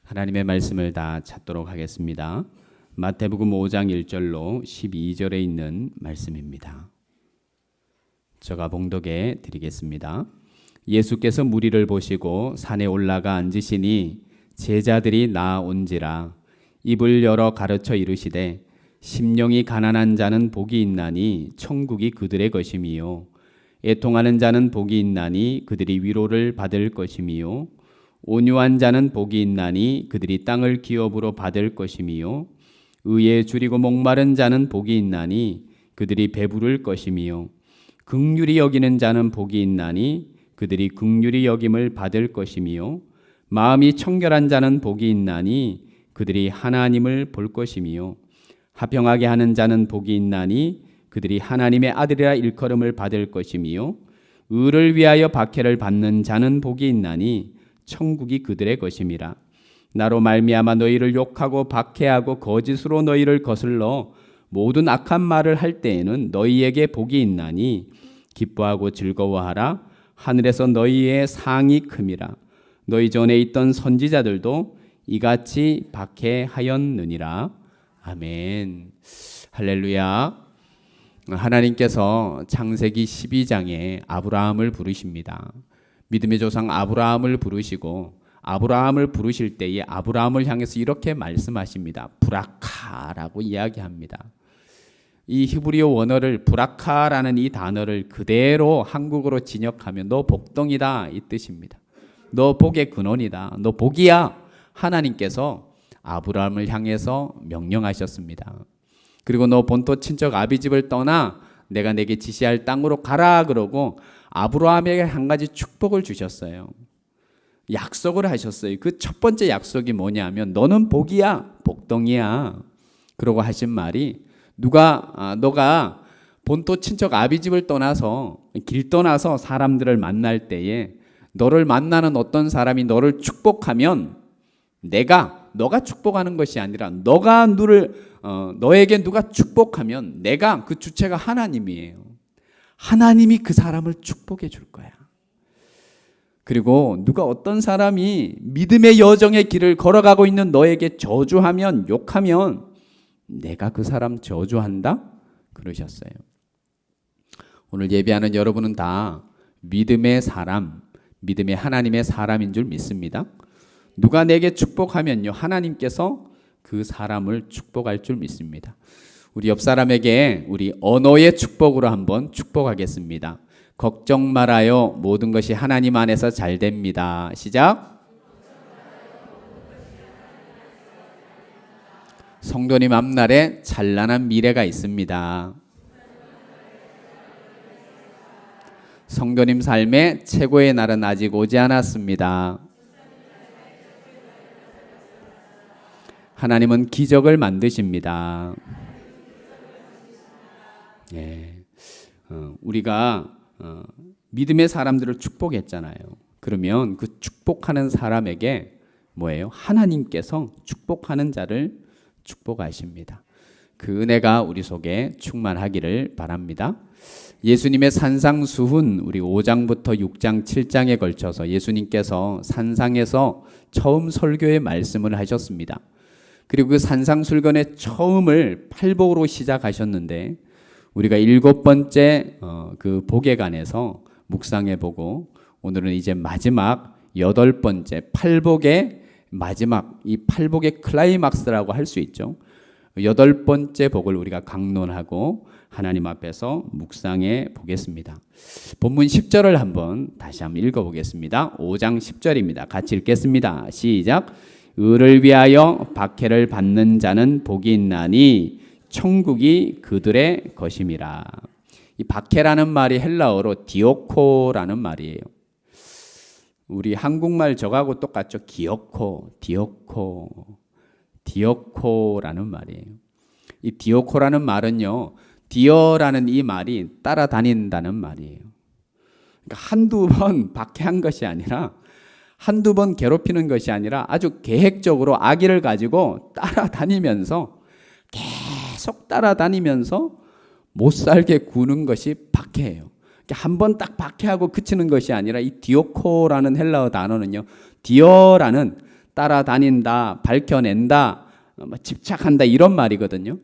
하나님의 말씀을 다 찾도록 하겠습니다. 마태복음 5장 1절로 12절에 있는 말씀입니다. 제가 봉독해 드리겠습니다. 예수께서 무리를 보시고 산에 올라가 앉으시니 제자들이 나온지라 입을 열어 가르쳐 이르시되 심령이 가난한 자는 복이 있나니 천국이 그들의 것임이요 애통하는 자는 복이 있나니 그들이 위로를 받을 것임이요 온유한 자는 복이 있나니 그들이 땅을 기업으로 받을 것임이요 의에 줄이고 목마른 자는 복이 있나니 그들이 배부를 것임이요 긍휼히 여기는 자는 복이 있나니 그들이 긍휼히 여김을 받을 것임이요 마음이 청결한 자는 복이 있나니 그들이 하나님을 볼 것임이요 화평하게 하는 자는 복이 있나니 그들이 하나님의 아들이라 일컬음을 받을 것임이요 의를 위하여 박해를 받는 자는 복이 있나니 천국이 그들의 것임이라. 나로 말미암아 너희를 욕하고 박해하고 거짓으로 너희를 거슬러 모든 악한 말을 할 때에는 너희에게 복이 있나니 기뻐하고 즐거워하라. 하늘에서 너희의 상이 큼이라. 너희 전에 있던 선지자들도 이같이 박해하였느니라. 아멘. 할렐루야. 하나님께서 창세기 12장에 아브라함을 부르십니다. 믿음의 조상 아브라함을 부르시고 아브라함을 부르실 때에 아브라함을 향해서 이렇게 말씀하십니다. 브라카라고 이야기합니다. 이 히브리어 원어를 브라카라는 이 단어를 그대로 한국어로 진역하면 너 복덩이다 이 뜻입니다. 너 복의 근원이다. 너 복이야. 하나님께서 아브라함을 향해서 명령하셨습니다. 그리고 너 본토 친척 아비집을 떠나 내가 내게 지시할 땅으로 가라 그러고 아브라함에게 한 가지 축복을 주셨어요. 약속을 하셨어요. 그 첫 번째 약속이 뭐냐면 너는 복이야, 복덩이야. 그러고 하신 말이 너가 본토 친척 아비집을 떠나서 길 떠나서 사람들을 만날 때에 너를 만나는 어떤 사람이 너를 축복하면 너가 축복하는 것이 아니라 너에게 누가 축복하면 내가 그 주체가 하나님이에요. 하나님이 그 사람을 축복해 줄 거야. 그리고 어떤 사람이 믿음의 여정의 길을 걸어가고 있는 너에게 저주하면 욕하면 내가 그 사람 저주한다? 그러셨어요. 오늘 예배하는 여러분은 다 믿음의 사람, 믿음의 하나님의 사람인 줄 믿습니다. 누가 내게 축복하면요 하나님께서 그 사람을 축복할 줄 믿습니다. 우리 옆 사람에게 우리 언어의 축복으로 한번 축복하겠습니다. 걱정 말아요. 모든 것이 하나님 안에서 잘 됩니다. 시작. 성도님 앞날에 찬란한 미래가 있습니다. 성도님 삶의 최고의 날은 아직 오지 않았습니다. 하나님은 기적을 만드십니다. 예, 우리가 믿음의 사람들을 축복했잖아요. 그러면 그 축복하는 사람에게 뭐예요? 하나님께서 축복하는 자를 축복하십니다. 그 은혜가 우리 속에 충만하기를 바랍니다. 예수님의 산상수훈 우리 5장부터 6장 7장에 걸쳐서 예수님께서 산상에서 처음 설교의 말씀을 하셨습니다. 그리고 그 산상술건의 처음을 팔복으로 시작하셨는데 우리가 7번째 그 복에 관해서 묵상해 보고 오늘은 이제 마지막 8번째 팔복의 마지막 이 팔복의 클라이막스라고 할 수 있죠. 8번째 복을 우리가 강론하고 하나님 앞에서 묵상해 보겠습니다. 본문 10절을 한번 다시 한번 읽어보겠습니다. 5장 10절입니다. 같이 읽겠습니다. 시작. 의를 위하여 박해를 받는 자는 복이 있나니 천국이 그들의 것임이라. 이 박해라는 말이 헬라어로 디오코라는 말이에요. 우리 한국말 저하고 똑같죠. 디오코라는 말이에요. 이 디오코라는 말은요. 디어라는 이 말이 따라다닌다는 말이에요. 그러니까 한두 번 박해한 것이 아니라 한두 번 괴롭히는 것이 아니라 아주 계획적으로 악의를 가지고 따라다니면서 계속 따라다니면서 못 살게 구는 것이 박해예요. 한 번 딱 박해하고 그치는 것이 아니라 이 디오코라는 헬라어 단어는요. 디어라는 따라다닌다, 밝혀낸다, 집착한다 이런 말이거든요.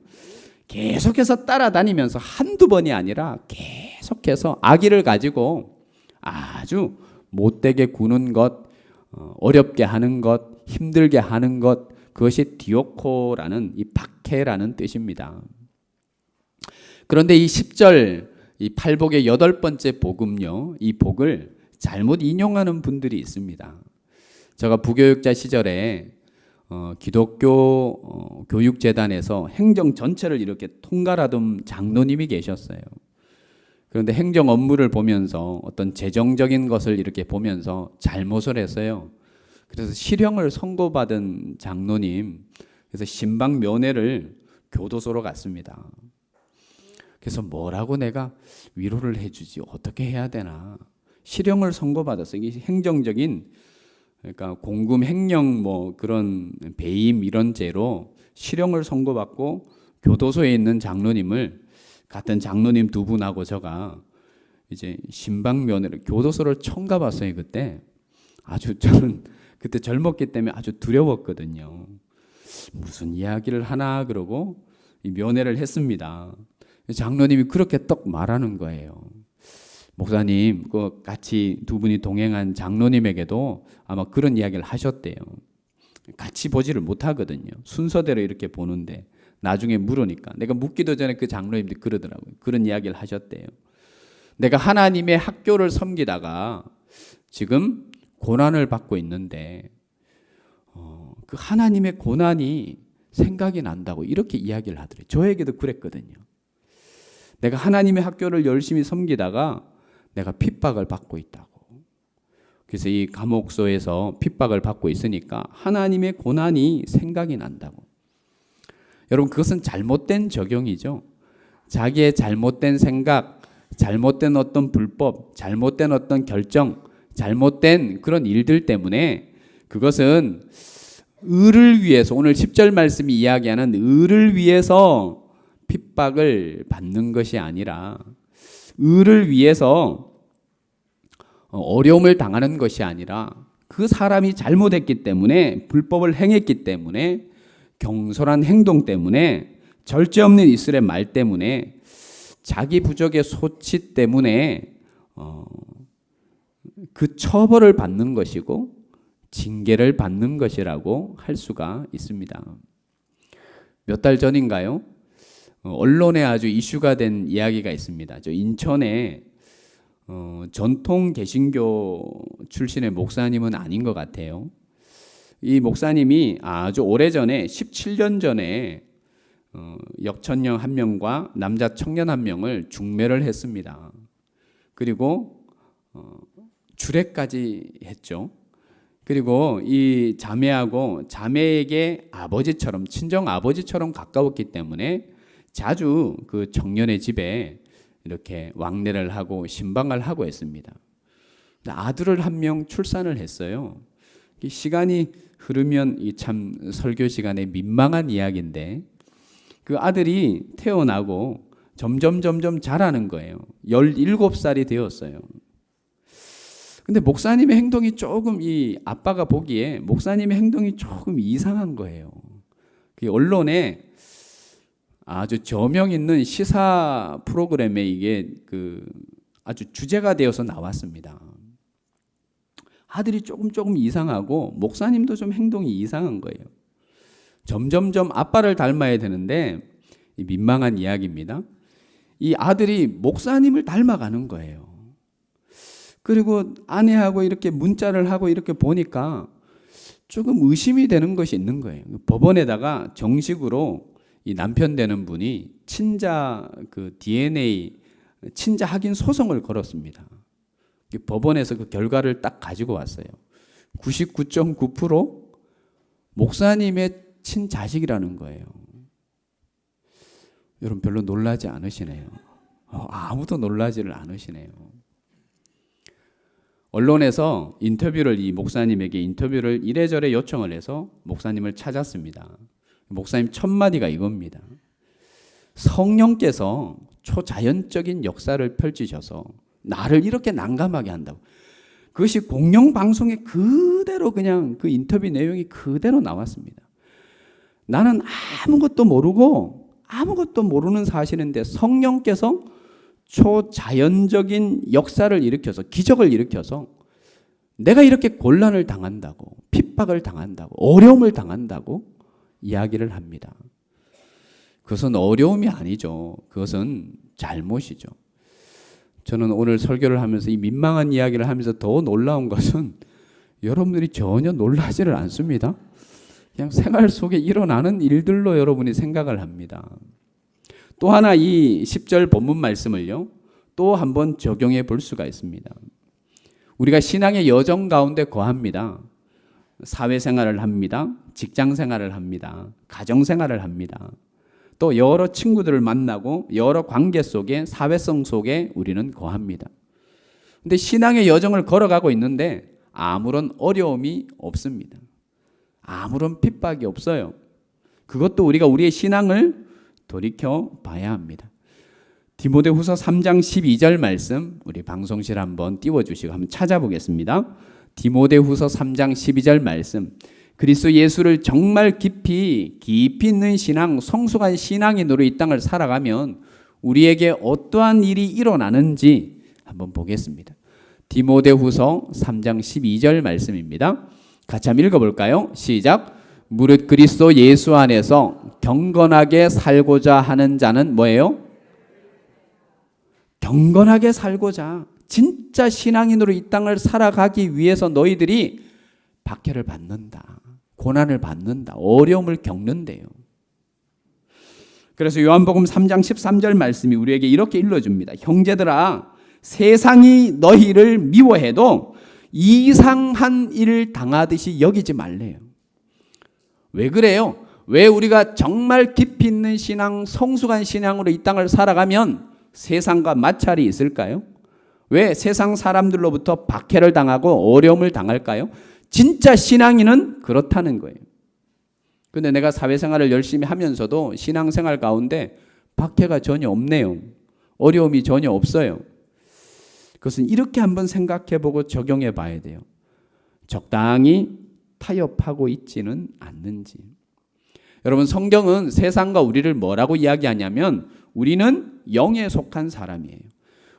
계속해서 따라다니면서 한두 번이 아니라 계속해서 악의를 가지고 아주 못되게 구는 것, 어렵게 하는 것, 힘들게 하는 것, 그것이 디오코라는 이 박해라는 뜻입니다. 그런데 이 10절 이 팔복의 8번째 복음요, 이 복을 잘못 인용하는 분들이 있습니다. 제가 부교육자 시절에 기독교 교육재단에서 행정 전체를 이렇게 통갈하던 장로님이 계셨어요. 그런데 행정 업무를 보면서 어떤 재정적인 것을 이렇게 보면서 잘못을 했어요. 그래서 실형을 선고받은 장로님, 그래서 신방 면회를 교도소로 갔습니다. 그래서 뭐라고 내가 위로를 해주지, 어떻게 해야 되나. 실형을 선고받았어요. 이게 행정적인, 그러니까 공금 횡령 뭐 그런 배임 이런 죄로 실형을 선고받고 교도소에 있는 장로님을, 같은 장로님 두 분하고 제가 이제 신방 면회를 교도소를 처음 가봤어요. 그때 아주 저는 그때 젊었기 때문에 아주 두려웠거든요. 무슨 이야기를 하나 그러고 이 면회를 했습니다. 장로님이 그렇게 떡 말하는 거예요. 목사님, 그 같이 두 분이 동행한 장로님에게도 아마 그런 이야기를 하셨대요. 같이 보지를 못하거든요. 순서대로 이렇게 보는데 나중에 물으니까, 내가 묻기도 전에 그 장로님들이 그러더라고요. 그런 이야기를 하셨대요. 내가 하나님의 학교를 섬기다가 지금 고난을 받고 있는데 그 하나님의 고난이 생각이 난다고 이렇게 이야기를 하더래요. 저에게도 그랬거든요. 내가 하나님의 학교를 열심히 섬기다가 내가 핍박을 받고 있다고. 그래서 이 감옥소에서 핍박을 받고 있으니까 하나님의 고난이 생각이 난다고. 여러분, 그것은 잘못된 적용이죠. 자기의 잘못된 생각, 잘못된 어떤 불법, 잘못된 어떤 결정, 잘못된 그런 일들 때문에 그것은 의를 위해서, 오늘 10절 말씀이 이야기하는 의를 위해서 핍박을 받는 것이 아니라, 의를 위해서 어려움을 당하는 것이 아니라 그 사람이 잘못했기 때문에, 불법을 행했기 때문에, 경솔한 행동 때문에, 절제 없는 이슬의 말 때문에, 자기 부족의 소치 때문에 그 처벌을 받는 것이고 징계를 받는 것이라고 할 수가 있습니다. 몇 달 전인가요? 언론에 아주 이슈가 된 이야기가 있습니다. 저 인천에 전통 개신교 출신의 목사님은 아닌 것 같아요. 이 목사님이 아주 오래전에 17년 전에 여천녀 한 명과 남자 청년 한 명을 중매를 했습니다. 그리고 주례까지 했죠. 그리고 이 자매하고 자매에게 아버지처럼, 친정 아버지처럼 가까웠기 때문에 자주 그 청년의 집에 이렇게 왕래를 하고 신방을 하고 했습니다. 아들을 한 명 출산을 했어요. 시간이 흐르면 이 참 설교 시간에 민망한 이야기인데, 그 아들이 태어나고 점점 자라는 거예요. 17살이 되었어요. 근데 목사님의 행동이 조금, 이 아빠가 보기에 목사님의 행동이 조금 이상한 거예요. 그 언론에 아주 저명 있는 시사 프로그램에 이게 그 아주 주제가 되어서 나왔습니다. 아들이 조금 이상하고 목사님도 좀 행동이 이상한 거예요. 점점 아빠를 닮아야 되는데, 민망한 이야기입니다. 이 아들이 목사님을 닮아가는 거예요. 그리고 아내하고 이렇게 문자를 하고 이렇게 보니까 조금 의심이 되는 것이 있는 거예요. 법원에다가 정식으로 이 남편 되는 분이 친자 그 DNA 친자 확인 소송을 걸었습니다. 법원에서 그 결과를 딱 가지고 왔어요. 99.9% 목사님의 친자식이라는 거예요. 여러분, 별로 놀라지 않으시네요. 아무도 놀라지를 않으시네요. 언론에서 인터뷰를, 이 목사님에게 인터뷰를 이래저래 요청을 해서 목사님을 찾았습니다. 목사님 첫 마디가 이겁니다. 성령께서 초자연적인 역사를 펼치셔서 나를 이렇게 난감하게 한다고. 그것이 공영방송에 그대로 그냥 그 인터뷰 내용이 그대로 나왔습니다. 나는 아무것도 모르는 사실인데 성령께서 초자연적인 역사를 일으켜서, 기적을 일으켜서 내가 이렇게 곤란을 당한다고, 핍박을 당한다고, 어려움을 당한다고 이야기를 합니다. 그것은 어려움이 아니죠. 그것은 잘못이죠. 저는 오늘 설교를 하면서 이 민망한 이야기를 하면서 더 놀라운 것은 여러분들이 전혀 놀라지를 않습니다. 그냥 생활 속에 일어나는 일들로 여러분이 생각을 합니다. 또 하나 이 10절 본문 말씀을요, 또 한번 적용해 볼 수가 있습니다. 우리가 신앙의 여정 가운데 거합니다. 사회생활을 합니다. 직장생활을 합니다. 가정생활을 합니다. 또 여러 친구들을 만나고 여러 관계 속에, 사회성 속에 우리는 거합니다. 근데 신앙의 여정을 걸어가고 있는데 아무런 어려움이 없습니다. 아무런 핍박이 없어요. 그것도 우리가 우리의 신앙을 돌이켜 봐야 합니다. 디모데후서 3장 12절 말씀 우리 방송실 한번 띄워주시고 한번 찾아보겠습니다. 디모데후서 3장 12절 말씀, 그리스도 예수를 정말 깊이 있는 신앙, 성숙한 신앙인으로 이 땅을 살아가면 우리에게 어떠한 일이 일어나는지 한번 보겠습니다. 디모데후서 3장 12절 말씀입니다. 같이 한번 읽어볼까요? 시작. 무릇 그리스도 예수 안에서 경건하게 살고자 하는 자는 뭐예요? 경건하게 살고자, 진짜 신앙인으로 이 땅을 살아가기 위해서 너희들이 박해를 받는다, 고난을 받는다, 어려움을 겪는데요. 그래서 요한복음 3장 13절 말씀이 우리에게 이렇게 일러줍니다. 형제들아, 세상이 너희를 미워해도 이상한 일을 당하듯이 여기지 말래요. 왜 그래요? 왜 우리가 정말 깊이 있는 신앙, 성숙한 신앙으로 이 땅을 살아가면 세상과 마찰이 있을까요? 왜 세상 사람들로부터 박해를 당하고 어려움을 당할까요? 진짜 신앙인은 그렇다는 거예요. 근데 내가 사회생활을 열심히 하면서도 신앙생활 가운데 박해가 전혀 없네요. 어려움이 전혀 없어요. 그것은 이렇게 한번 생각해보고 적용해 봐야 돼요. 적당히 타협하고 있지는 않는지. 여러분, 성경은 세상과 우리를 뭐라고 이야기하냐면 우리는 영에 속한 사람이에요.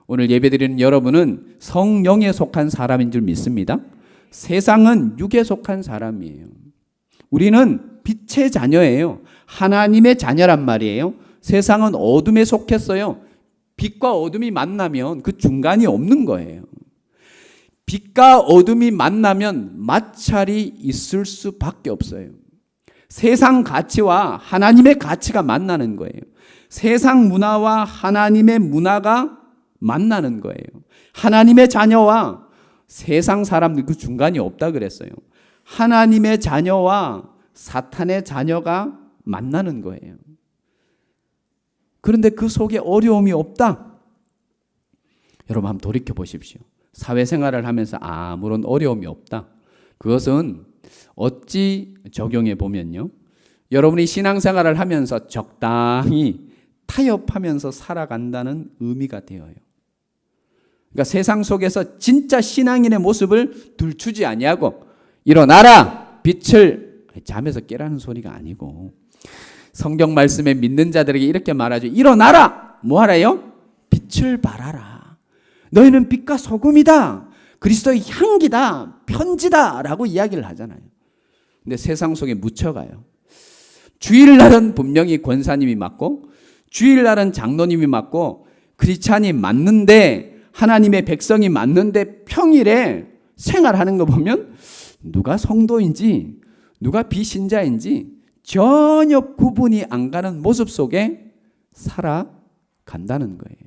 오늘 예배드리는 여러분은 성령에 속한 사람인 줄 믿습니다. 세상은 육에 속한 사람이에요. 우리는 빛의 자녀예요. 하나님의 자녀란 말이에요. 세상은 어둠에 속했어요. 빛과 어둠이 만나면 그 중간이 없는 거예요. 빛과 어둠이 만나면 마찰이 있을 수밖에 없어요. 세상 가치와 하나님의 가치가 만나는 거예요. 세상 문화와 하나님의 문화가 만나는 거예요. 하나님의 자녀와 세상 사람들 그 중간이 없다 그랬어요. 하나님의 자녀와 사탄의 자녀가 만나는 거예요. 그런데 그 속에 어려움이 없다. 여러분 한번 돌이켜 보십시오. 사회생활을 하면서 아무런 어려움이 없다. 그것은 어찌 적용해 보면요, 여러분이 신앙생활을 하면서 적당히 타협하면서 살아간다는 의미가 되어요. 그러니까 세상 속에서 진짜 신앙인의 모습을 들추지 아니하고 일어나라, 빛을 잠에서 깨라는 소리가 아니고 성경 말씀에 믿는 자들에게 이렇게 말하죠. 일어나라, 뭐하래요? 빛을 발하라. 너희는 빛과 소금이다, 그리스도의 향기다, 편지다 라고 이야기를 하잖아요. 근데 세상 속에 묻혀가요. 주일날은 분명히 권사님이 맞고 주일날은 장로님이 맞고 크리스찬이 맞는데, 하나님의 백성이 맞는데 평일에 생활하는 거 보면 누가 성도인지 누가 비신자인지 전혀 구분이 안 가는 모습 속에 살아간다는 거예요.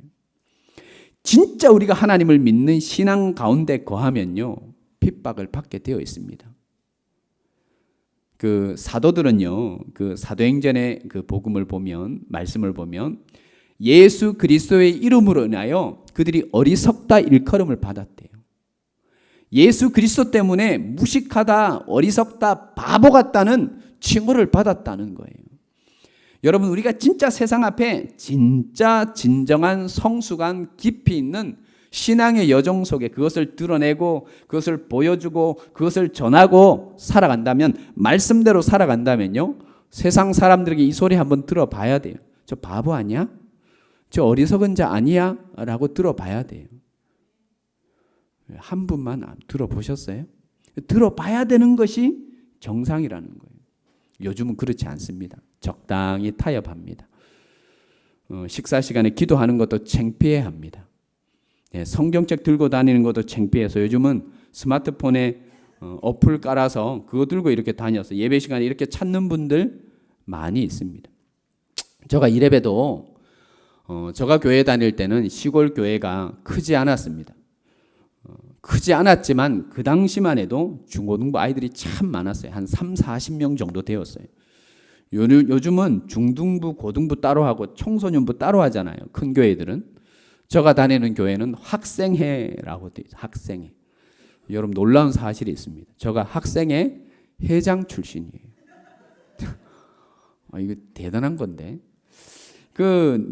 진짜 우리가 하나님을 믿는 신앙 가운데 거하면요, 핍박을 받게 되어 있습니다. 그 사도들은요, 그 사도행전의 그 복음을 보면, 말씀을 보면 예수 그리스도의 이름으로 인하여 그들이 어리석다 일컬음을 받았대요. 예수 그리스도 때문에 무식하다, 어리석다, 바보 같다는 칭호를 받았다는 거예요. 여러분, 우리가 진짜 세상 앞에 진짜 진정한 성숙한 깊이 있는 신앙의 여정 속에 그것을 드러내고 그것을 보여주고 그것을 전하고 살아간다면, 말씀대로 살아간다면요, 세상 사람들에게 이 소리 한번 들어봐야 돼요. 저 바보 아니야? 저 어리석은 자 아니야? 라고 들어봐야 돼요. 한 분만 들어보셨어요? 들어봐야 되는 것이 정상이라는 거예요. 요즘은 그렇지 않습니다. 적당히 타협합니다. 식사 시간에 기도하는 것도 창피해합니다. 성경책 들고 다니는 것도 창피해서 요즘은 스마트폰에 어플 깔아서 그거 들고 이렇게 다녀서 예배 시간에 이렇게 찾는 분들 많이 있습니다. 제가 이래봬도 제가 교회 다닐 때는 시골 교회가 크지 않았습니다. 크지 않았지만 그 당시만 해도 중고등부 아이들이 참 많았어요. 한 30-40명 정도 되었어요. 요즘은 중등부, 고등부 따로 하고 청소년부 따로 하잖아요. 큰 교회들은. 제가 다니는 교회는 학생회라고 돼 있어요. 학생회. 여러분 놀라운 사실이 있습니다. 제가 학생회 회장 출신이에요. 이거 대단한 건데.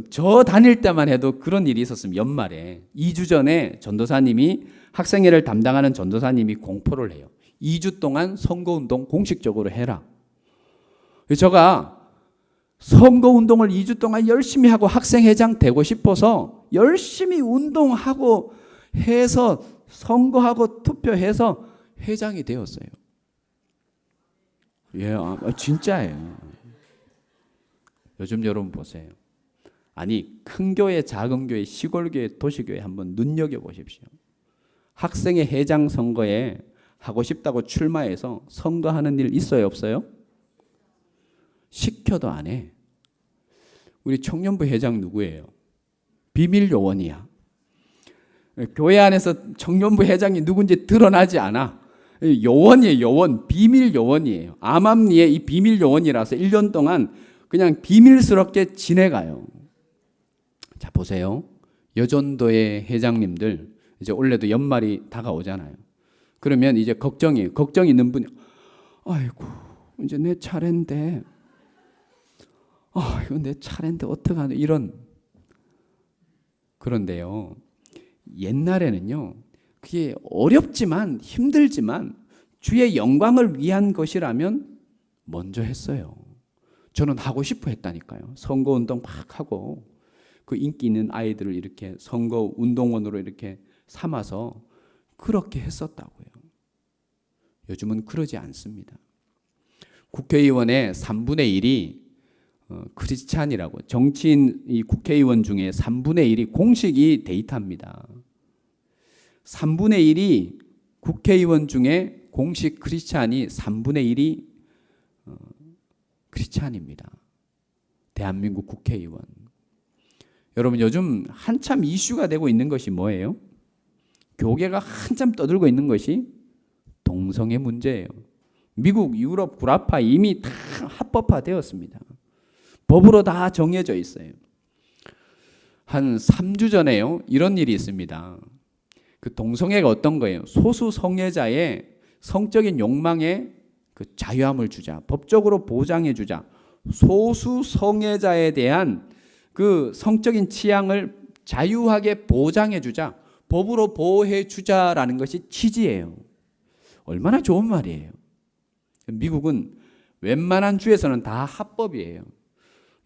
저 다닐 때만 해도 그런 일이 있었습니다. 연말에 2주 전에 전도사님이, 학생회를 담당하는 전도사님이 공포를 해요. 2주 동안 선거운동 공식적으로 해라. 제가 선거운동을 2주 동안 열심히 하고 학생회장 되고 싶어서 열심히 운동하고 해서 선거하고 투표해서 회장이 되었어요. 진짜예요. 요즘 여러분 보세요. 아니, 큰 교회, 작은 교회, 시골 교회, 도시 교회 한번 눈여겨보십시오. 학생회 회장 선거에 하고 싶다고 출마해서 선거하는 일 있어요, 없어요? 시켜도 안 해. 우리 청년부 회장 누구예요? 비밀 요원이야. 교회 안에서 청년부 회장이 누군지 드러나지 않아. 요원이에요, 요원. 비밀 요원이에요. 암암리에 이 비밀 요원이라서 1년 동안 그냥 비밀스럽게 지내가요. 자, 보세요. 여전도의 회장님들, 이제 올해도 연말이 다가오잖아요. 그러면 이제 걱정 있는 분이, 아이고, 이제 내 차례인데, 이거 내 차례인데 어떡하냐, 이런. 그런데요, 옛날에는요, 그게 어렵지만 힘들지만 주의 영광을 위한 것이라면 먼저 했어요. 저는 하고 싶어 했다니까요. 선거운동 막 하고 그 인기 있는 아이들을 이렇게 선거운동원으로 이렇게 삼아서 그렇게 했었다고요. 요즘은 그러지 않습니다. 국회의원의 3분의 1이 크리스찬이라고, 정치인 이 국회의원 중에 3분의 1이 공식이 데이터입니다. 3분의 1이 국회의원 중에 공식 크리스찬이 3분의 1이 크리스찬입니다. 대한민국 국회의원. 여러분 요즘 한참 이슈가 되고 있는 것이 뭐예요? 교계가 한참 떠들고 있는 것이 동성애 문제예요. 미국, 유럽, 구라파 이미 다 합법화되었습니다. 법으로 다 정해져 있어요. 한 3주 전에요, 이런 일이 있습니다. 그 동성애가 어떤 거예요? 소수 성애자의 성적인 욕망에 그 자유함을 주자, 법적으로 보장해 주자, 소수 성애자에 대한 그 성적인 취향을 자유하게 보장해 주자, 법으로 보호해 주자라는 것이 취지예요. 얼마나 좋은 말이에요. 미국은 웬만한 주에서는 다 합법이에요.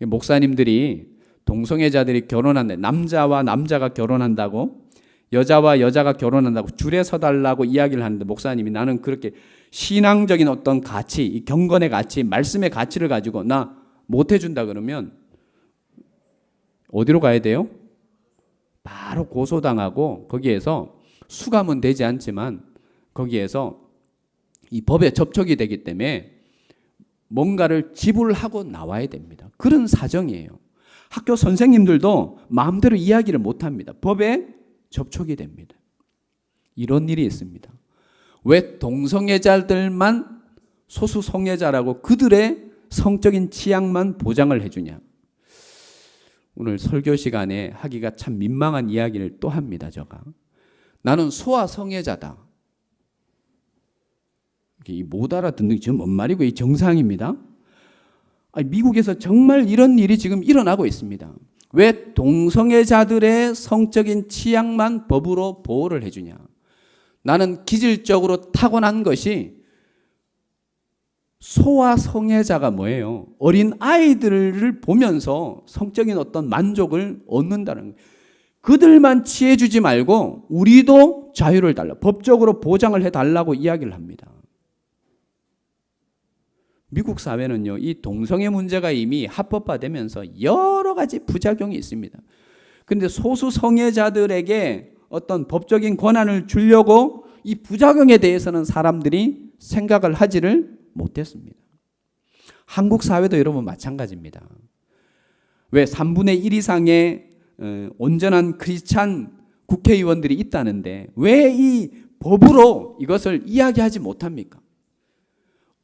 목사님들이 동성애자들이 결혼한다, 남자와 남자가 결혼한다고, 여자와 여자가 결혼한다고 줄에 서달라고 이야기를 하는데, 목사님이 나는 그렇게 신앙적인 어떤 가치, 이 경건의 가치, 말씀의 가치를 가지고 나 못 해준다 그러면 어디로 가야 돼요? 바로 고소당하고 거기에서 수감은 되지 않지만 거기에서 이 법에 접촉이 되기 때문에 뭔가를 지불하고 나와야 됩니다. 그런 사정이에요. 학교 선생님들도 마음대로 이야기를 못합니다. 법에 접촉이 됩니다. 이런 일이 있습니다. 왜 동성애자들만 소수 성애자라고 그들의 성적인 취향만 보장을 해주냐. 오늘 설교 시간에 하기가 참 민망한 이야기를 또 합니다. 제가 나는 소아 성애자다. 못 알아듣는 게 지금 뭔 말이고, 이 정상입니다. 미국에서 정말 이런 일이 지금 일어나고 있습니다. 왜 동성애자들의 성적인 취향만 법으로 보호를 해주냐? 나는 기질적으로 타고난 것이 소아 성애자가 뭐예요? 어린 아이들을 보면서 성적인 어떤 만족을 얻는다는 거예요. 그들만 취해주지 말고 우리도 자유를 달라, 법적으로 보장을 해달라고 이야기를 합니다. 미국 사회는요, 이 동성애 문제가 이미 합법화되면서 여러 가지 부작용이 있습니다. 그런데 소수 성애자들에게 어떤 법적인 권한을 주려고 이 부작용에 대해서는 사람들이 생각을 하지를 못했습니다. 한국 사회도 여러분 마찬가지입니다. 왜 3분의 1 이상의 온전한 크리스찬 국회의원들이 있다는데 왜 이 법으로 이것을 이야기하지 못합니까?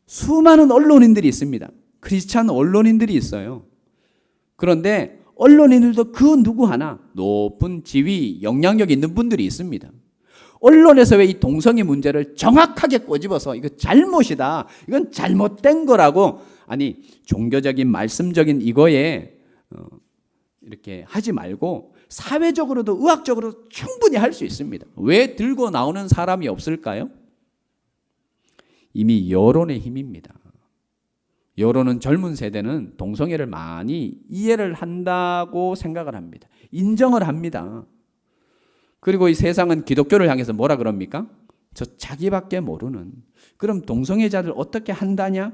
수많은 언론인들이 있습니다. 크리스찬 언론인들이 있어요. 그런데 언론인들도 그 누구 하나 높은 지위, 영향력 있는 분들이 있습니다. 언론에서 왜 이 동성애 문제를 정확하게 꼬집어서 이거 잘못이다, 이건 잘못된 거라고, 아니 종교적인 말씀적인 이거에 이렇게 하지 말고 사회적으로도 의학적으로도 충분히 할 수 있습니다. 왜 들고 나오는 사람이 없을까요? 이미 여론의 힘입니다. 여론은 젊은 세대는 동성애를 많이 이해를 한다고 생각을 합니다. 인정을 합니다. 그리고 이 세상은 기독교를 향해서 뭐라 그럽니까? 저 자기밖에 모르는. 그럼 동성애자들 어떻게 한다냐?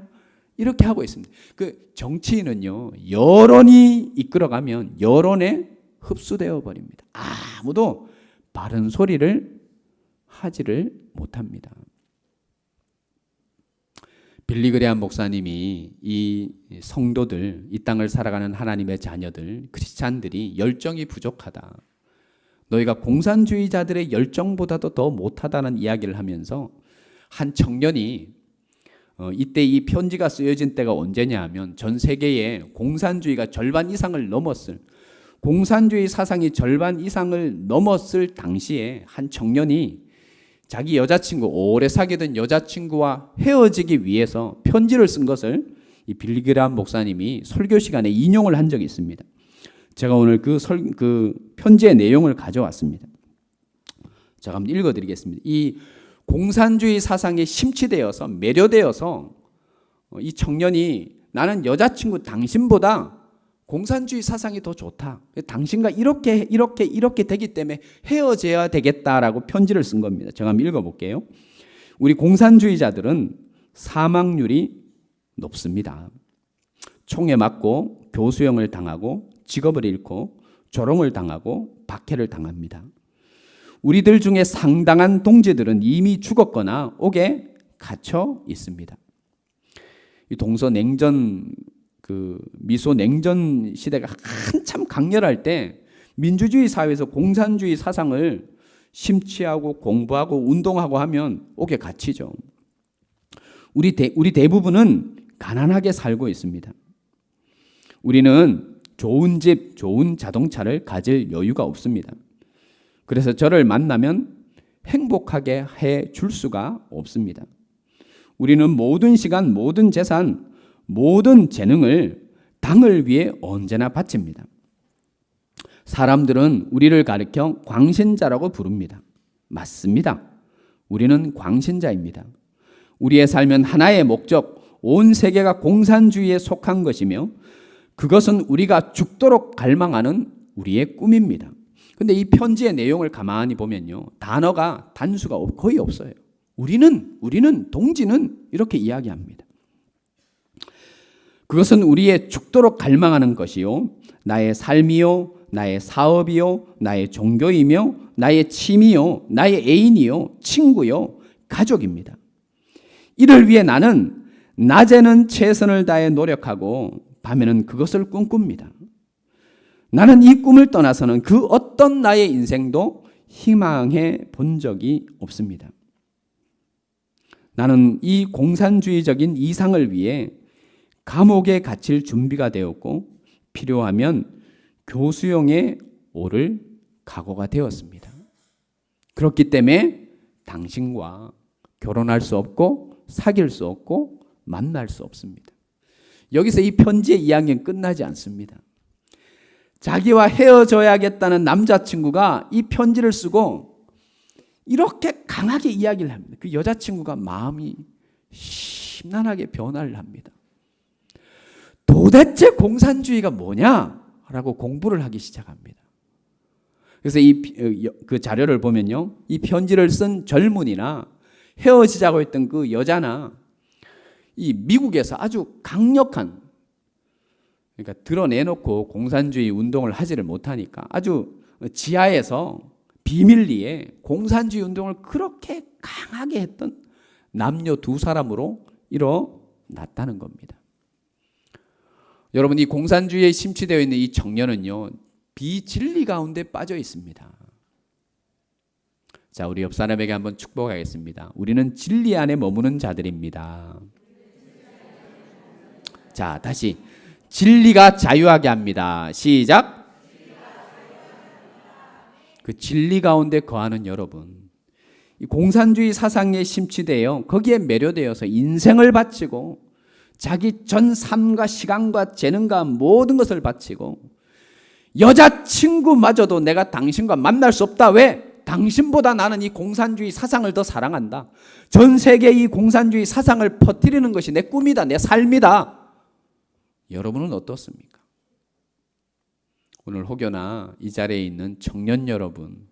이렇게 하고 있습니다. 그 정치인은요, 여론이 이끌어가면 여론에 흡수되어 버립니다. 아무도 바른 소리를 하지를 못합니다. 빌리그레함 목사님이 이 성도들, 이 땅을 살아가는 하나님의 자녀들, 크리스찬들이 열정이 부족하다, 너희가 공산주의자들의 열정보다도 더 못하다는 이야기를 하면서 한 청년이 이때 이 편지가 쓰여진 때가 언제냐 하면 전 세계에 공산주의가 절반 이상을 넘었을, 공산주의 사상이 절반 이상을 넘었을 당시에 한 청년이 자기 여자친구, 오래 사귀던 여자친구와 헤어지기 위해서 편지를 쓴 것을 이 빌리그레함 목사님이 설교 시간에 인용을 한 적이 있습니다. 제가 오늘 그 편지의 내용을 가져왔습니다. 제가 한번 읽어드리겠습니다. 이 공산주의 사상에 심취되어서 매료되어서 이 청년이 나는 여자친구 당신보다 공산주의 사상이 더 좋다, 당신과 이렇게 되기 때문에 헤어져야 되겠다라고 편지를 쓴 겁니다. 제가 한번 읽어볼게요. 우리 공산주의자들은 사망률이 높습니다. 총에 맞고 교수형을 당하고 직업을 잃고 조롱을 당하고 박해를 당합니다. 우리들 중에 상당한 동지들은 이미 죽었거나 옥에 갇혀 있습니다. 이 동서냉전, 미소 냉전 시대가 한참 강렬할 때 민주주의 사회에서 공산주의 사상을 심취하고 공부하고 운동하고 하면 옥에 갇히죠. 우리 대부분은 가난하게 살고 있습니다. 우리는 좋은 집, 좋은 자동차를 가질 여유가 없습니다. 그래서 저를 만나면 행복하게 해 줄 수가 없습니다. 우리는 모든 시간, 모든 재산, 모든 재능을 당을 위해 언제나 바칩니다. 사람들은 우리를 가리켜 광신자라고 부릅니다. 맞습니다. 우리는 광신자입니다. 우리의 삶은 하나의 목적, 온 세계가 공산주의에 속한 것이며 그것은 우리가 죽도록 갈망하는 우리의 꿈입니다. 그런데 이 편지의 내용을 가만히 보면요, 단어가 단수가 거의 없어요. 우리는, 동지는 이렇게 이야기합니다. 그것은 우리의 죽도록 갈망하는 것이요, 나의 삶이요, 나의 사업이요, 나의 종교이며 나의 취미요, 나의 애인이요, 친구요, 가족입니다. 이를 위해 나는 낮에는 최선을 다해 노력하고 밤에는 그것을 꿈꿉니다. 나는 이 꿈을 떠나서는 그 어떤 나의 인생도 희망해 본 적이 없습니다. 나는 이 공산주의적인 이상을 위해 감옥에 갇힐 준비가 되었고 필요하면 교수형에 오를 각오가 되었습니다. 그렇기 때문에 당신과 결혼할 수 없고 사귈 수 없고 만날 수 없습니다. 여기서 이 편지의 이야기는 끝나지 않습니다. 자기와 헤어져야겠다는 남자친구가 이 편지를 쓰고 이렇게 강하게 이야기를 합니다. 그 여자친구가 마음이 심란하게 변화를 합니다. 도대체 공산주의가 뭐냐라고 공부를 하기 시작합니다. 그래서 그 자료를 보면요, 이 편지를 쓴 젊은이나 헤어지자고 했던 그 여자나 이 미국에서 아주 강력한, 그러니까 드러내놓고 공산주의 운동을 하지를 못하니까 아주 지하에서 비밀리에 공산주의 운동을 그렇게 강하게 했던 남녀 두 사람으로 일어났다는 겁니다. 여러분, 이 공산주의에 심취되어 있는 이 청년은요, 비진리 가운데 빠져 있습니다. 자, 우리 옆 사람에게 한번 축복하겠습니다. 우리는 진리 안에 머무는 자들입니다. 자, 다시. 진리가 자유하게 합니다. 시작. 그 진리 가운데 거하는 여러분, 이 공산주의 사상에 심취되어 거기에 매료되어서 인생을 바치고 자기 전 삶과 시간과 재능과 모든 것을 바치고 여자친구마저도 내가 당신과 만날 수 없다. 왜? 당신보다 나는 이 공산주의 사상을 더 사랑한다. 전 세계에 이 공산주의 사상을 퍼뜨리는 것이 내 꿈이다. 내 삶이다. 여러분은 어떻습니까? 오늘 혹여나 이 자리에 있는 청년 여러분,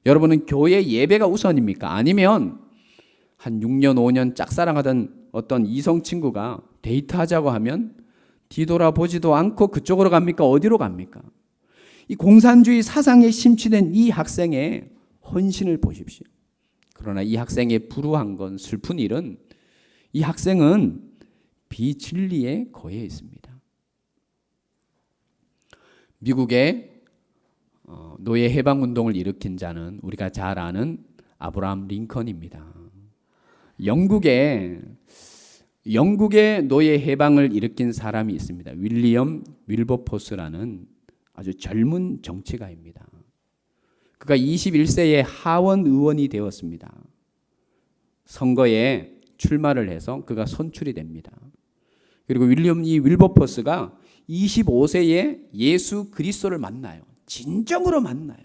여러분은 교회 예배가 우선입니까? 아니면 한 6년 5년 짝사랑하던 어떤 이성 친구가 데이트하자고 하면 뒤돌아보지도 않고 그쪽으로 갑니까? 어디로 갑니까? 이 공산주의 사상에 심취된 이 학생의 헌신을 보십시오. 그러나 이 학생의 불우한 건, 슬픈 일은 이 학생은 비진리에 거해 있습니다. 미국의 노예 해방 운동을 일으킨 자는 우리가 잘 아는 아브라함 링컨입니다. 영국의 노예 해방을 일으킨 사람이 있습니다. 윌리엄 윌버포스라는 아주 젊은 정치가입니다. 그가 21세에 하원 의원이 되었습니다. 선거에 출마를 해서 그가 선출이 됩니다. 그리고 윌리엄 윌버포스가 25세에 예수 그리스도를 만나요. 진정으로 만나요.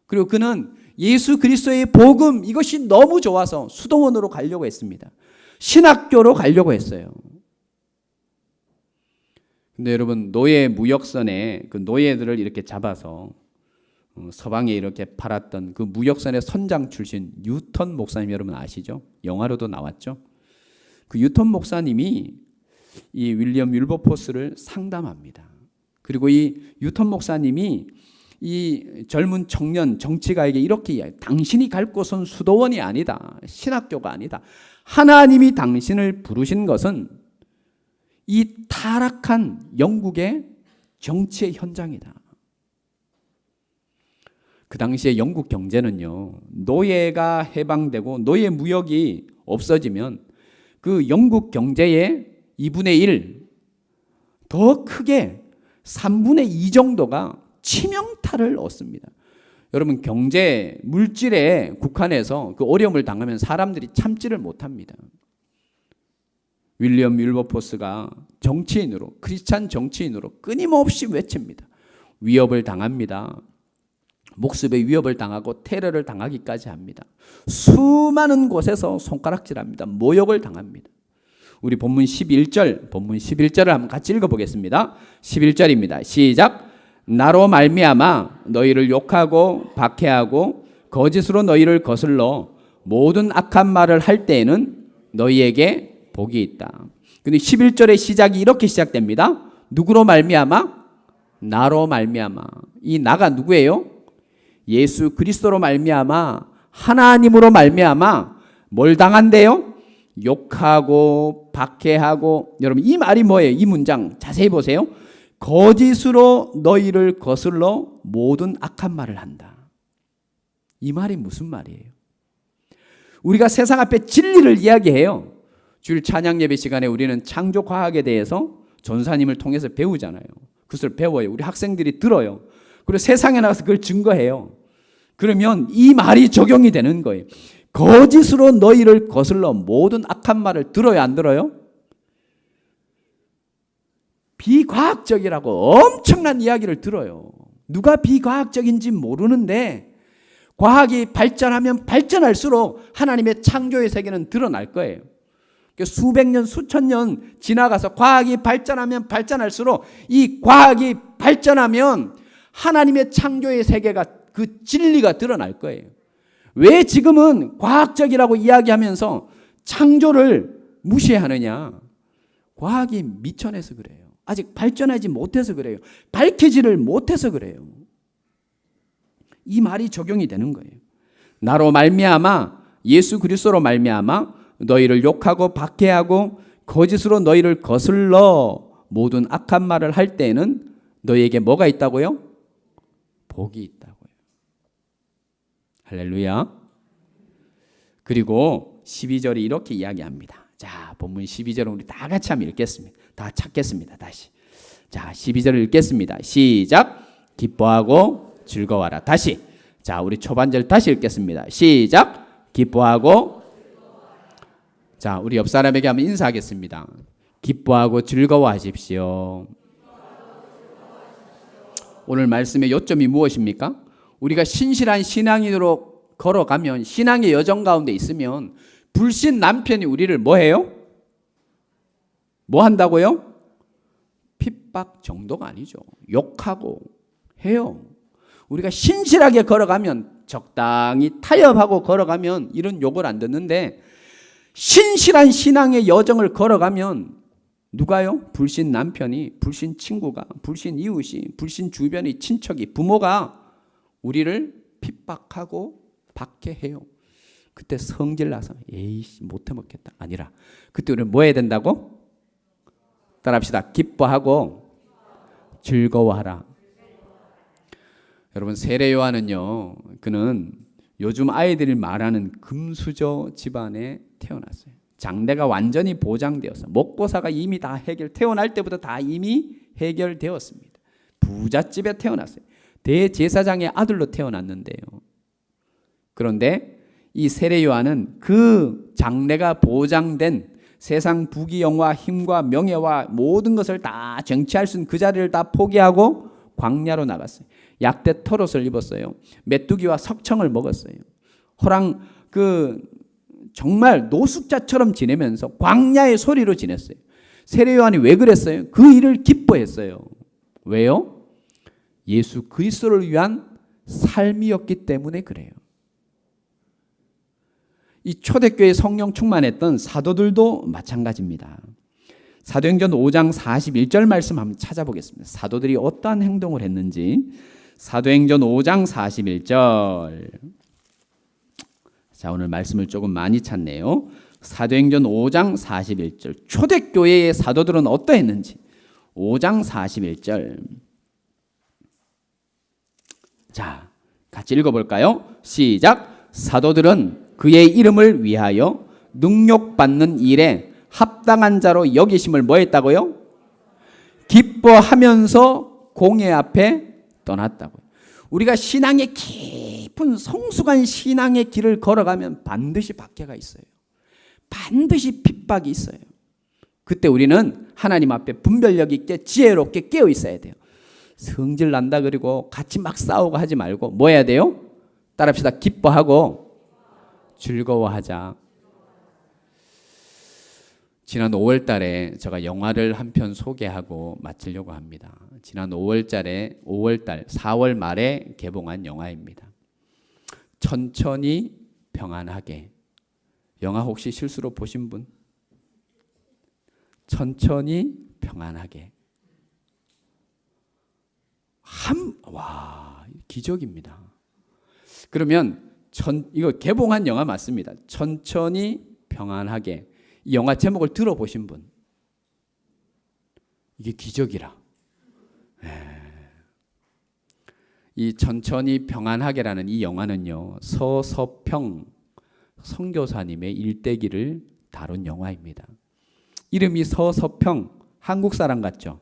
그리고 그는 예수 그리스도의 복음, 이것이 너무 좋아서 수도원으로 가려고 했습니다. 신학교로 가려고 했어요. 근데 여러분, 노예 무역선에 그 노예들을 이렇게 잡아서 서방에 이렇게 팔았던 그 무역선의 선장 출신 뉴턴 목사님, 여러분 아시죠? 영화로도 나왔죠? 그 뉴턴 목사님이 이 윌리엄 윌버포스를 상담합니다. 그리고 이 뉴턴 목사님이 이 젊은 청년 정치가에게 이렇게 이야기해요. 당신이 갈 곳은 수도원이 아니다. 신학교가 아니다. 하나님이 당신을 부르신 것은 이 타락한 영국의 정치의 현장이다. 그 당시에 영국 경제는요, 노예가 해방되고 노예 무역이 없어지면 그 영국 경제의 2분의 1, 더 크게 3분의 2 정도가 치명타를 얻습니다. 여러분, 경제, 물질에 국한해서 그 어려움을 당하면 사람들이 참지를 못합니다. 윌리엄 윌버포스가 정치인으로, 크리스찬 정치인으로 끊임없이 외칩니다. 위협을 당합니다. 목숨의 위협을 당하고 테러를 당하기까지 합니다. 수많은 곳에서 손가락질합니다. 모욕을 당합니다. 우리 본문 11절을 한번 같이 읽어보겠습니다. 11절입니다. 시작. 나로 말미암아 너희를 욕하고 박해하고 거짓으로 너희를 거슬러 모든 악한 말을 할 때에는 너희에게 복이 있다. 근데 11절의 시작이 이렇게 시작됩니다. 누구로 말미암아? 나로 말미암아. 이 나가 누구예요? 예수 그리스도로 말미암아, 하나님으로 말미암아 뭘 당한대요? 욕하고 박해하고. 여러분, 이 말이 뭐예요? 이 문장 자세히 보세요. 거짓으로 너희를 거슬러 모든 악한 말을 한다. 이 말이 무슨 말이에요? 우리가 세상 앞에 진리를 이야기해요. 주일 찬양 예배 시간에 우리는 창조 과학에 대해서 전사님을 통해서 배우잖아요. 그것을 배워요. 우리 학생들이 들어요. 그리고 세상에 나가서 그걸 증거해요. 그러면 이 말이 적용이 되는 거예요. 거짓으로 너희를 거슬러 모든 악한 말을 들어요, 안 들어요? 비과학적이라고 엄청난 이야기를 들어요. 누가 비과학적인지 모르는데 과학이 발전하면 발전할수록 하나님의 창조의 세계는 드러날 거예요. 수백 년, 수천 년 지나가서 과학이 발전하면 발전할수록 이 과학이 발전하면 하나님의 창조의 세계가 그 진리가 드러날 거예요. 왜 지금은 과학적이라고 이야기하면서 창조를 무시하느냐? 과학이 미천해서 그래요. 아직 발전하지 못해서 그래요. 밝혀지를 못해서 그래요. 이 말이 적용이 되는 거예요. 나로 말미암아 예수 그리스도로 말미암아 너희를 욕하고 박해하고 거짓으로 너희를 거슬러 모든 악한 말을 할 때에는 너희에게 뭐가 있다고요? 복이 있다고요. 할렐루야. 그리고 12절이 이렇게 이야기합니다. 자, 본문 12절은 우리 다 같이 한번 읽겠습니다. 다 찾겠습니다. 다시. 자, 12절을 읽겠습니다. 시작. 기뻐하고 즐거워하라. 다시. 자, 우리 초반절 다시 읽겠습니다. 시작. 기뻐하고. 자, 우리 옆 사람에게 한번 인사하겠습니다. 기뻐하고 즐거워하십시오. 오늘 말씀의 요점이 무엇입니까? 우리가 신실한 신앙인으로 걸어가면, 신앙의 여정 가운데 있으면 불신 남편이 우리를 뭐 해요? 뭐 한다고요? 핍박 정도가 아니죠. 욕하고 해요. 우리가 신실하게 걸어가면, 적당히 타협하고 걸어가면 이런 욕을 안 듣는데, 신실한 신앙의 여정을 걸어가면 누가요? 불신 남편이, 불신 친구가, 불신 이웃이, 불신 주변의 친척이, 부모가 우리를 핍박하고 박해해요. 그때 성질 나서 에이씨 못해 먹겠다 아니라, 그때 우리는 뭐 해야 된다고? 따라합시다. 기뻐하고 즐거워하라. 여러분, 세례 요한은요, 그는 요즘 아이들이 말하는 금수저 집안에 태어났어요. 장래가 완전히 보장되었어요. 먹고사가 이미 다 태어날 때부터 다 이미 해결되었습니다. 부잣집에 태어났어요. 대제사장의 아들로 태어났는데요. 그런데 이 세례 요한은 그 장래가 보장된 세상 부귀영화, 힘과 명예와 모든 것을 다 쟁취할 수 있는 그 자리를 다 포기하고 광야로 나갔어요. 약대 털옷을 입었어요. 메뚜기와 석청을 먹었어요. 정말 노숙자처럼 지내면서 광야의 소리로 지냈어요. 세례 요한이 왜 그랬어요? 그 일을 기뻐했어요. 왜요? 예수 그리스도를 위한 삶이었기 때문에 그래요. 이 초대교회 성령 충만했던 사도들도 마찬가지입니다. 사도행전 5장 41절 말씀 한번 찾아보겠습니다. 사도들이 어떠한 행동을 했는지. 사도행전 5장 41절. 자, 오늘 말씀을 조금 많이 찾네요. 사도행전 5장 41절. 초대교회의 사도들은 어떠했는지. 5장 41절. 자, 같이 읽어볼까요? 시작. 사도들은 그의 이름을 위하여 능욕받는 일에 합당한 자로 여기심을 뭐 했다고요? 기뻐하면서 공회 앞에 떠났다고요. 우리가 신앙의 깊은 성숙한 신앙의 길을 걸어가면 반드시 박해가 있어요. 반드시 핍박이 있어요. 그때 우리는 하나님 앞에 분별력 있게 지혜롭게 깨어 있어야 돼요. 성질 난다 그리고 같이 막 싸우고 하지 말고 뭐 해야 돼요? 따라합시다. 기뻐하고 즐거워하자. 지난 5월 달에 제가 영화를 한 편 소개하고 마치려고 합니다. 지난 4월 말에 개봉한 영화입니다. 천천히 평안하게. 영화 혹시 실수로 보신 분? 천천히 평안하게. 와, 기적입니다. 그러면 이거 개봉한 영화 맞습니다. 천천히 평안하게. 이 영화 제목을 들어보신 분? 이게 기적이라. 이 천천히 평안하게라는 이 영화는요, 서서평 선교사님의 일대기를 다룬 영화입니다. 이름이 서서평, 한국 사람 같죠?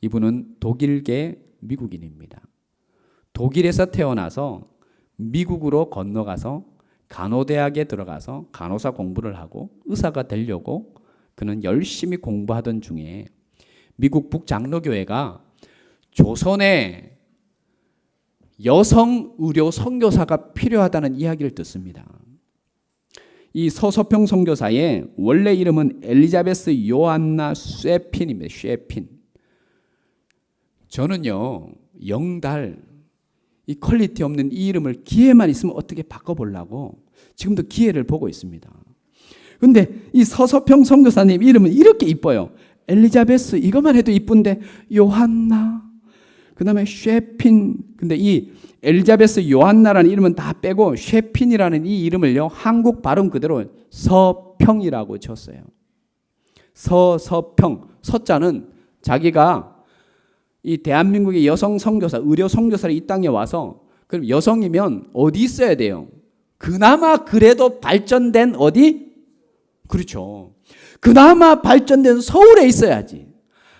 이분은 독일계 미국인입니다. 독일에서 태어나서 미국으로 건너가서 간호대학에 들어가서 간호사 공부를 하고 의사가 되려고 그는 열심히 공부하던 중에 미국 북장로교회가 조선에 여성 의료 선교사가 필요하다는 이야기를 듣습니다. 이 서서평 선교사의 원래 이름은 엘리자베스 요안나 쇠핀입니다. 쇠핀. 저는요, 영달, 이 퀄리티 없는 이 이름을 기회만 있으면 어떻게 바꿔보려고 지금도 기회를 보고 있습니다. 근데 이 서서평 선교사님 이름은 이렇게 이뻐요. 엘리자베스 이것만 해도 이쁜데 요한나, 그 다음에 쉐핀. 근데 이 엘리자베스 요한나라는 이름은 다 빼고 쉐핀이라는 이 이름을요, 한국 발음 그대로 서평이라고 쳤어요. 서평. 서자는 자기가 이 대한민국의 여성 선교사, 의료 선교사를 이 땅에 와서, 그럼 여성이면 어디 있어야 돼요? 그나마 그래도 발전된 어디? 그렇죠. 그나마 발전된 서울에 있어야지.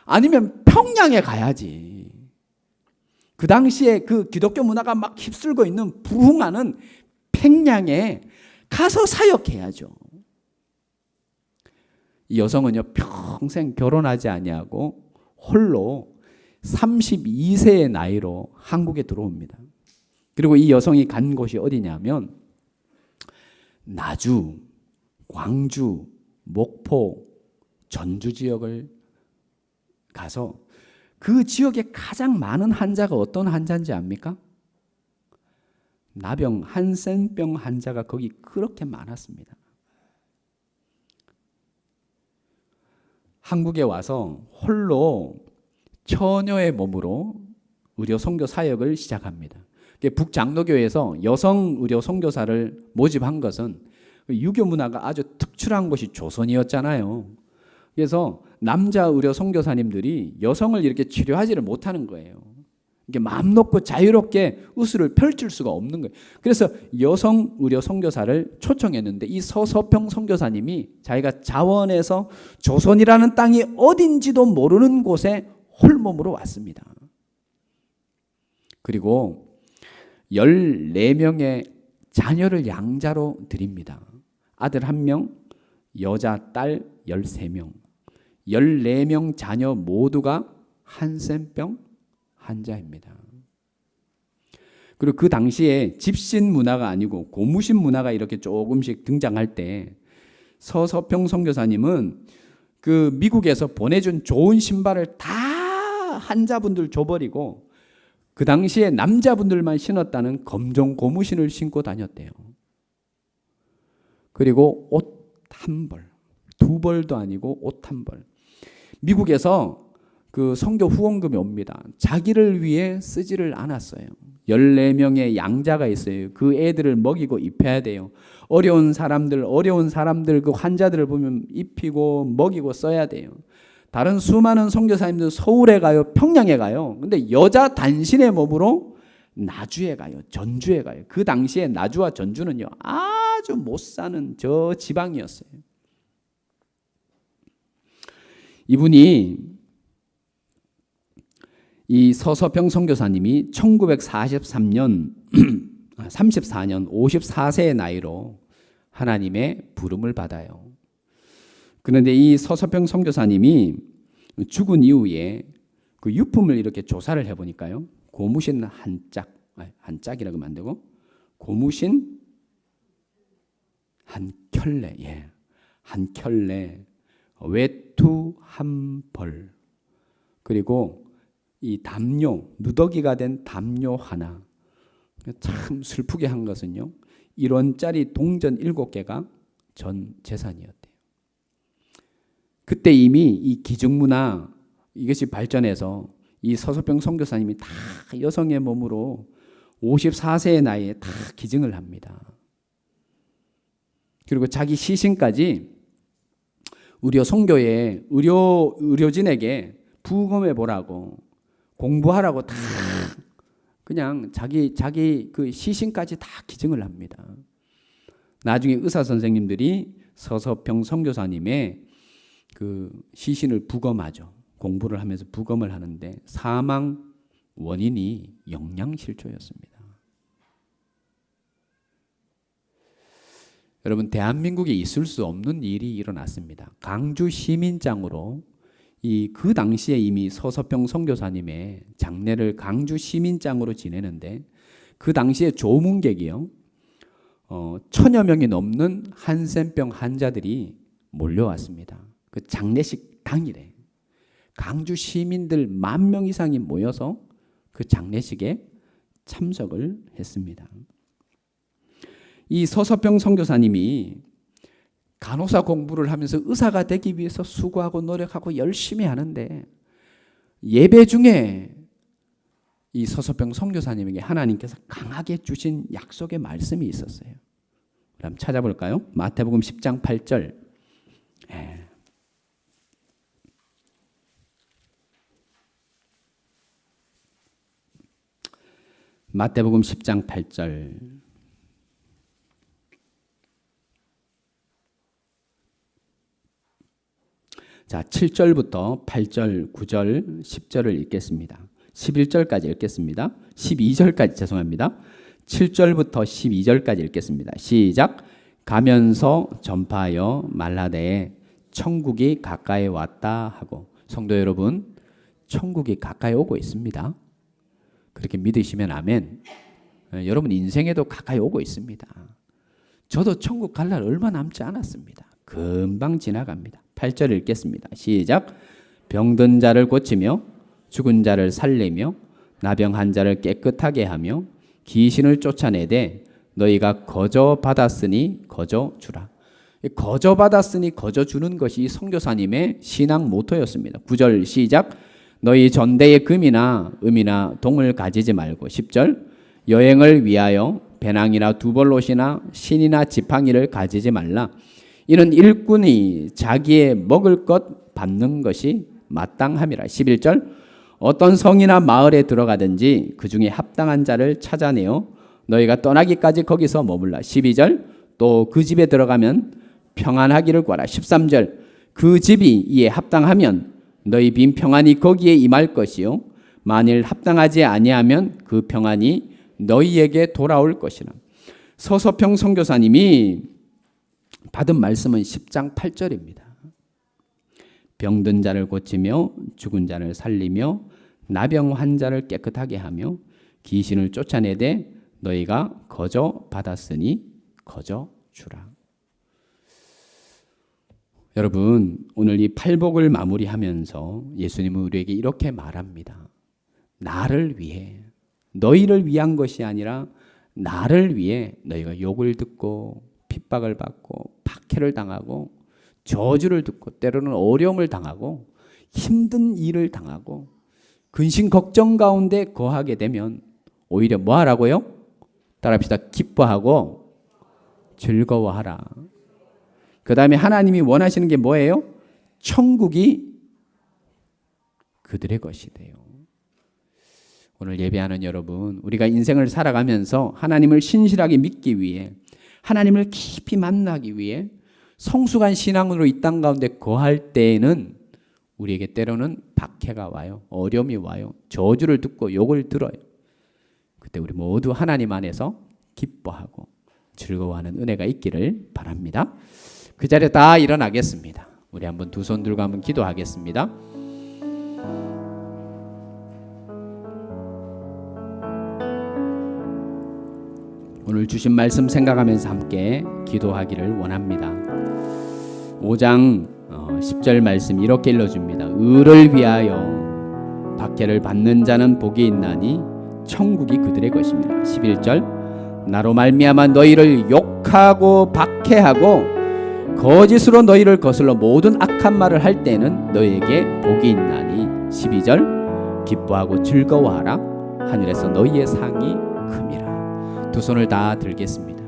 아니면 평양에 가야지. 그 당시에 그 기독교 문화가 막 휩쓸고 있는 부흥하는 평양에 가서 사역해야죠. 이 여성은요, 평생 결혼하지 아니하고 홀로 32세의 나이로 한국에 들어옵니다. 그리고 이 여성이 간 곳이 어디냐면 나주, 광주, 목포, 전주 지역을 가서 그 지역에 가장 많은 환자가 어떤 환자인지 압니까? 나병, 한센병 환자가 거기 그렇게 많았습니다. 한국에 와서 홀로 처녀의 몸으로 의료 선교 사역을 시작합니다. 북장로교회에서 여성 의료 선교사를 모집한 것은 유교 문화가 아주 특출한 것이 조선이었잖아요. 그래서 남자 의료 선교사님들이 여성을 이렇게 치료하지를 못하는 거예요. 이게 마음 놓고 자유롭게 의술을 펼칠 수가 없는 거예요. 그래서 여성 의료 선교사를 초청했는데 이 서서평 선교사님이 자기가 자원해서 조선이라는 땅이 어딘지도 모르는 곳에 홀몸으로 왔습니다. 그리고 14명의 자녀를 양자로 드립니다. 아들 1명, 여자 딸 13명. 14명 자녀 모두가 한센병 환자입니다. 그리고 그 당시에 집신 문화가 아니고 고무신 문화가 이렇게 조금씩 등장할 때 서서평 선교사님은 그 미국에서 보내준 좋은 신발을 다 환자분들 줘버리고 그 당시에 남자분들만 신었다는 검정 고무신을 신고 다녔대요. 그리고 옷 한 벌, 2벌도 아니고 옷 한 벌. 미국에서 그 선교 후원금이 옵니다. 자기를 위해 쓰지를 않았어요. 14명의 양자가 있어요. 그 애들을 먹이고 입혀야 돼요. 어려운 사람들 그 환자들을 보면 입히고 먹이고 써야 돼요. 다른 수많은 선교사님들 서울에 가요, 평양에 가요. 근데 여자 단신의 몸으로 나주에 가요, 전주에 가요. 그 당시에 나주와 전주는요, 아주 못 사는 저 지방이었어요. 이분이 이 서서평 선교사님이 1943년 34년 54세의 나이로 하나님의 부름을 받아요. 그런데 이 서서평 선교사님이 죽은 이후에 그 유품을 이렇게 조사를 해보니까요, 고무신 한 짝이라고 만들고 고무신 한 켤레, 한 켤레, 외투 한 벌, 그리고 이 담요, 누더기가 된 담요 하나. 참 슬프게 한 것은요, 1원짜리 동전 7개가 전 재산이었대요. 그때 이미 이 기증문화 이것이 발전해서 이 서서평 선교사님이 다 여성의 몸으로 54세의 나이에 다 기증을 합니다. 그리고 자기 시신까지 의료 선교에 의료진에게 부검해 보라고 공부하라고 다 그냥 자기 그 시신까지 다 기증을 합니다. 나중에 의사 선생님들이 서서평 선교사님의 그 시신을 부검하죠. 공부를 하면서 부검을 하는데 사망 원인이 영양실조였습니다. 여러분, 대한민국에 있을 수 없는 일이 일어났습니다. 강주 시민장으로 그 당시에 이미 서서평 선교사님의 장례를 강주 시민장으로 지내는데 그 당시에 조문객이요 1000여 명이 넘는 한센병 환자들이 몰려왔습니다. 그 장례식 당일에 강주 시민들 10,000명 이상이 모여서 그 장례식에 참석을 했습니다. 이 서서평 선교사님이 간호사 공부를 하면서 의사가 되기 위해서 수고하고 노력하고 열심히 하는데 예배 중에 이 서서평 선교사님에게 하나님께서 강하게 주신 약속의 말씀이 있었어요. 그럼 찾아볼까요? 마태복음 10장 8절. 마태복음 10장 8절. 자, 7절부터 8절, 9절, 10절을 읽겠습니다. 11절까지 읽겠습니다. 12절까지 죄송합니다. 7절부터 12절까지 읽겠습니다. 시작. 가면서 전파하여 말라되 천국이 가까이 왔다 하고. 성도 여러분, 천국이 가까이 오고 있습니다. 그렇게 믿으시면 아멘. 여러분 인생에도 가까이 오고 있습니다. 저도 천국 갈 날 얼마 남지 않았습니다. 금방 지나갑니다. 8절 읽겠습니다. 시작. 병든 자를 고치며 죽은 자를 살리며 나병한 자를 깨끗하게 하며 귀신을 쫓아내되 너희가 거저 받았으니 거저 주라. 거저 받았으니 거저 주는 것이 선교사님의 신앙 모토였습니다. 9절 시작. 너희 전대에 금이나 음이나 동을 가지지 말고. 10절 여행을 위하여 배낭이나 두벌롯이나 신이나 지팡이를 가지지 말라. 이는 일꾼이 자기의 먹을 것 받는 것이 마땅함이라. 11절 어떤 성이나 마을에 들어가든지 그 중에 합당한 자를 찾아내어 너희가 떠나기까지 거기서 머물라. 12절 또 그 집에 들어가면 평안하기를 구하라. 13절 그 집이 이에 합당하면 너희 빈 평안이 거기에 임할 것이요 만일 합당하지 아니하면 그 평안이 너희에게 돌아올 것이라. 서서평 선교사님이 받은 말씀은 10장 8절입니다. 병든 자를 고치며 죽은 자를 살리며 나병 환자를 깨끗하게 하며 귀신을 쫓아내되 너희가 거저 받았으니 거저 주라. 여러분 오늘 이 팔복을 마무리하면서 예수님은 우리에게 이렇게 말합니다. 나를 위해 너희를 위한 것이 아니라 나를 위해 너희가 욕을 듣고 핍박을 받고 박해를 당하고 저주를 듣고 때로는 어려움을 당하고 힘든 일을 당하고 근심 걱정 가운데 거하게 되면 오히려 뭐 하라고요? 따라합시다. 기뻐하고 즐거워하라. 그 다음에 하나님이 원하시는 게 뭐예요? 천국이 그들의 것이 돼요. 오늘 예배하는 여러분, 우리가 인생을 살아가면서 하나님을 신실하게 믿기 위해 하나님을 깊이 만나기 위해 성숙한 신앙으로 이 땅 가운데 거할 때에는 우리에게 때로는 박해가 와요. 어려움이 와요. 저주를 듣고 욕을 들어요. 그때 우리 모두 하나님 안에서 기뻐하고 즐거워하는 은혜가 있기를 바랍니다. 그 자리에 다 일어나겠습니다. 우리 한번 두 손 들고 한번 기도하겠습니다. 오늘 주신 말씀 생각하면서 함께 기도하기를 원합니다. 5장 10절 말씀 이렇게 일러줍니다. 의를 위하여 박해를 받는 자는 복이 있나니 천국이 그들의 것입니다. 11절 나로 말미암아 너희를 욕하고 박해하고 거짓으로 너희를 거슬러 모든 악한 말을 할 때는 너희에게 복이 있나니 12절 기뻐하고 즐거워하라 하늘에서 너희의 상이 큼이라. 두 손을 다 들겠습니다.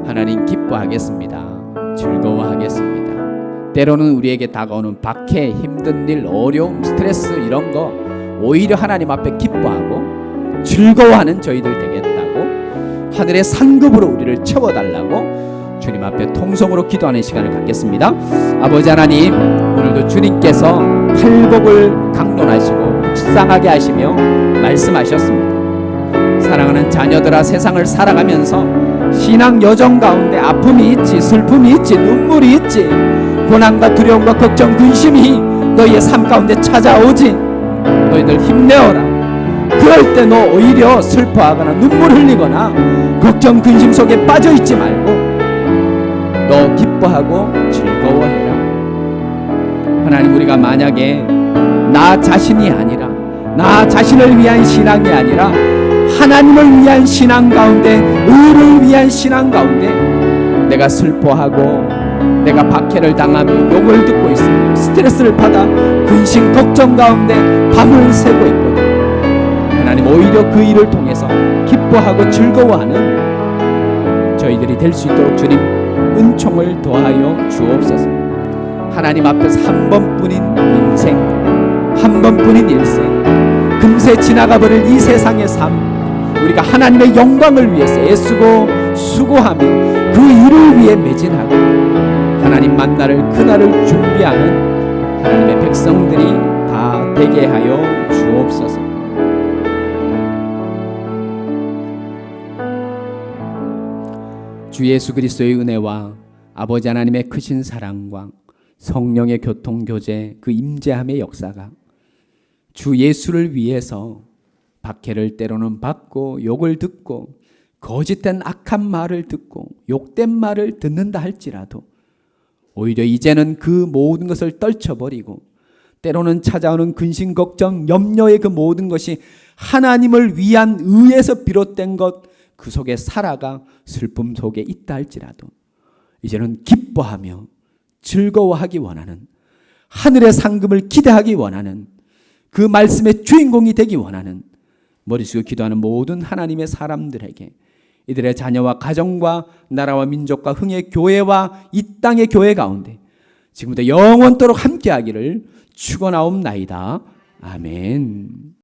하나님 기뻐하겠습니다. 즐거워하겠습니다. 때로는 우리에게 다가오는 박해, 힘든 일, 어려움, 스트레스 이런 거 오히려 하나님 앞에 기뻐하고 즐거워하는 저희들 되겠다고 하늘의 상급으로 우리를 채워달라고 주님 앞에 통성으로 기도하는 시간을 갖겠습니다. 아버지 하나님, 오늘도 주님께서 팔복을 강론하시고 묵상하게 하시며 말씀하셨습니다. 사랑하는 자녀들아, 세상을 살아가면서 신앙 여정 가운데 아픔이 있지, 슬픔이 있지, 눈물이 있지, 고난과 두려움과 걱정, 근심이 너희의 삶 가운데 찾아오지. 너희들 힘내어라. 그럴 때 너 오히려 슬퍼하거나 눈물 흘리거나 걱정 근심 속에 빠져있지 말고 너 기뻐하고 즐거워해라. 하나님, 우리가 만약에 나 자신이 아니라 나 자신을 위한 신앙이 아니라 하나님을 위한 신앙 가운데, 의를 위한 신앙 가운데 내가 슬퍼하고 내가 박해를 당하며 욕을 듣고 있으며 스트레스를 받아 근심 걱정 가운데 밤을 새고 있거든. 하나님, 오히려 그 일을 통해서 기뻐하고 즐거워하는 저희들이 될 수 있도록 주님 은총을 더하여 주옵소서. 하나님 앞에서 한 번뿐인 인생, 한 번뿐인 일생, 금세 지나가버릴 이 세상의 삶, 우리가 하나님의 영광을 위해서 애쓰고 수고하며 그 일을 위해 매진하고 하나님 만날 그날을 준비하는 하나님의 백성들이 다 되게 하여 주옵소서. 주 예수 그리스도의 은혜와 아버지 하나님의 크신 사랑과 성령의 교통교제, 그 임재함의 역사가 주 예수를 위해서 박해를 때로는 받고 욕을 듣고 거짓된 악한 말을 듣고 욕된 말을 듣는다 할지라도 오히려 이제는 그 모든 것을 떨쳐버리고 때로는 찾아오는 근심 걱정 염려의 그 모든 것이 하나님을 위한 의에서 비롯된 것, 그 속에 살아가 슬픔 속에 있다 할지라도 이제는 기뻐하며 즐거워하기 원하는, 하늘의 상급을 기대하기 원하는, 그 말씀의 주인공이 되기 원하는 머릿속에 기도하는 모든 하나님의 사람들에게 이들의 자녀와 가정과 나라와 민족과 흥의 교회와 이 땅의 교회 가운데 지금부터 영원토록 함께하기를 축원하옵나이다. 아멘.